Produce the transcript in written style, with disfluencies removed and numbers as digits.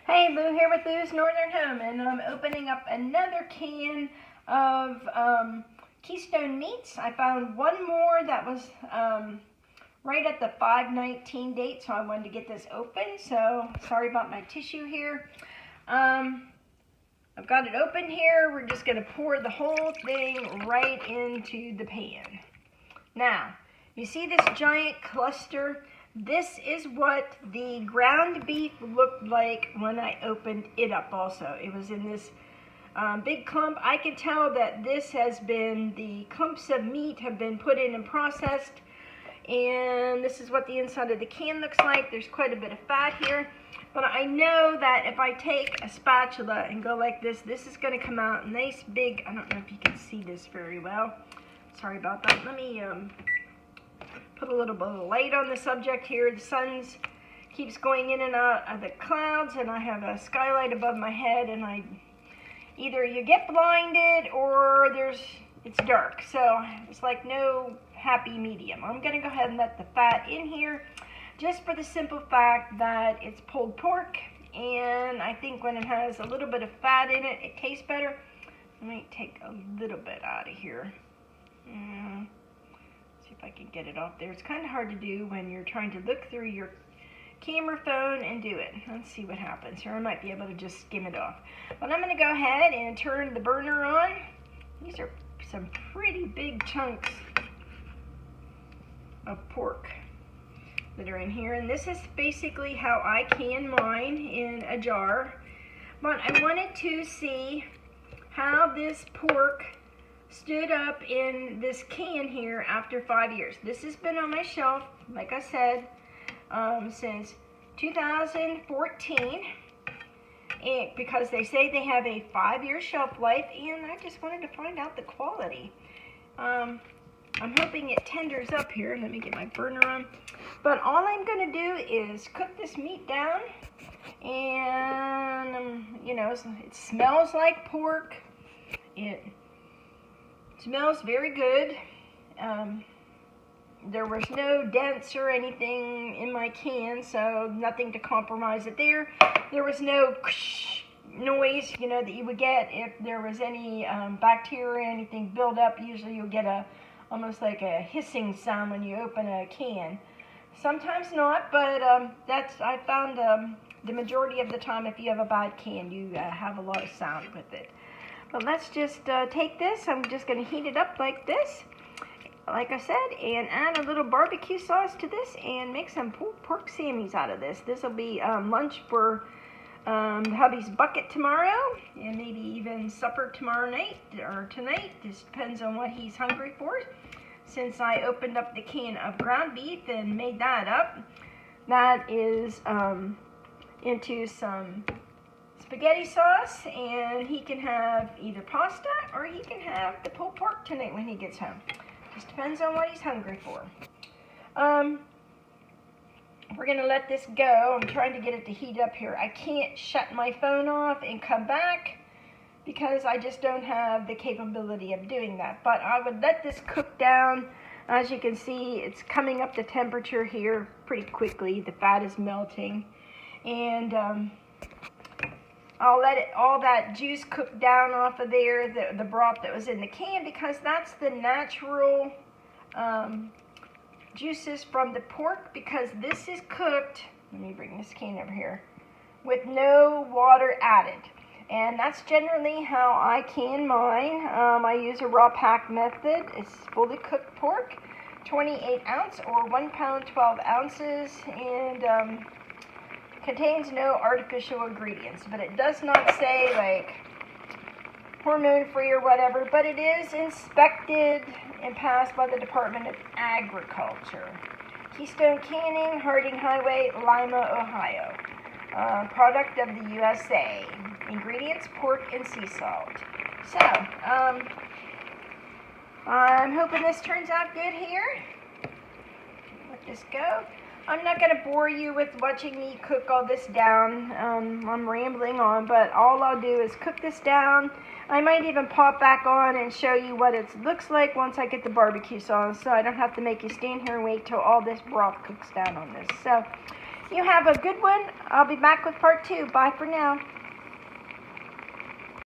Hey, Lou here with Lou's Northern Home, and I'm opening up another can of Keystone meats. I found one more that was right at the 5/19 date, so I wanted to get this open. So sorry about my tissue here. I've got it open here. We're just going to pour the whole thing right into the pan. Now, you see this giant cluster? This is what the ground beef looked like when I opened it up also. It was in this big clump. I can tell that this has been, the clumps of meat have been put in and processed. And this is what the inside of the can looks like. There's quite a bit of fat here. But I know that if I take a spatula and go like this, this is going to come out nice big. I don't know if you can see this very well. Sorry about that. Let me put a little bit of light on the subject here. The sun keeps going in and out of the clouds, and I have a skylight above my head, and either you get blinded or it's dark. So it's like no happy medium. I'm going to go ahead and let the fat in here, just for the simple fact that it's pulled pork, and I think when it has a little bit of fat in it, it tastes better. Let me take a little bit out of here. See if I can get it off there. It's kind of hard to do when you're trying to look through your camera phone and do it. Let's see what happens here. I might be able to just skim it off. But I'm going to go ahead and turn the burner on. These are some pretty big chunks of pork that are in here, and this is basically how I can mine in a jar. But I wanted to see how this pork stood up in this can here after 5 years. This has been on my shelf, like I said, since 2014, and because they say they have a 5-year shelf life, and I just wanted to find out the quality. I'm hoping it tenders up here. Let me get my burner on. But all I'm going to do is cook this meat down, and you know, it smells like pork. It smells very good. There was no dents or anything in my can, so nothing to compromise it there. There was no noise, you know, that you would get if there was any bacteria or anything build up. Usually you'll get almost like a hissing sound when you open a can. Sometimes not, but I found the majority of the time, if you have a bad can, you have a lot of sound with it. But let's just take this. I'm just going to heat it up like this, like I said, and add a little barbecue sauce to this and make some pulled pork sammies out of this. This will be lunch for hubby's bucket tomorrow, and maybe even supper tomorrow night or tonight. This depends on what he's hungry for. Since I opened up the can of ground beef and made that up, that is into some spaghetti sauce, and he can have either pasta or he can have the pulled pork tonight when he gets home. Just depends on what he's hungry for. We're going to let this go. I'm trying to get it to heat up here. I can't shut my phone off and come back because I just don't have the capability of doing that. But I would let this cook down. As you can see, it's coming up to temperature here pretty quickly. The fat is melting. And I'll let all that juice cook down off of there, the broth that was in the can, because that's the natural juices from the pork, because this is cooked, let me bring this can over here, with no water added. And that's generally how I can mine. I use a raw pack method. It's fully cooked pork, 28 ounce or 1 pound 12 ounces, and contains no artificial ingredients. But it does not say like hormone free or whatever, but it is inspected and passed by the Department of Agriculture. Keystone Canning, Harding Highway, Lima, Ohio. Product of the USA. Ingredients, pork and sea salt. So, I'm hoping this turns out good here. Let this go. I'm not going to bore you with watching me cook all this down. I'm rambling on, but all I'll do is cook this down. I might even pop back on and show you what it looks like once I get the barbecue sauce, so I don't have to make you stand here and wait till all this broth cooks down on this. So, You have a good one. I'll be back with part 2. Bye for now.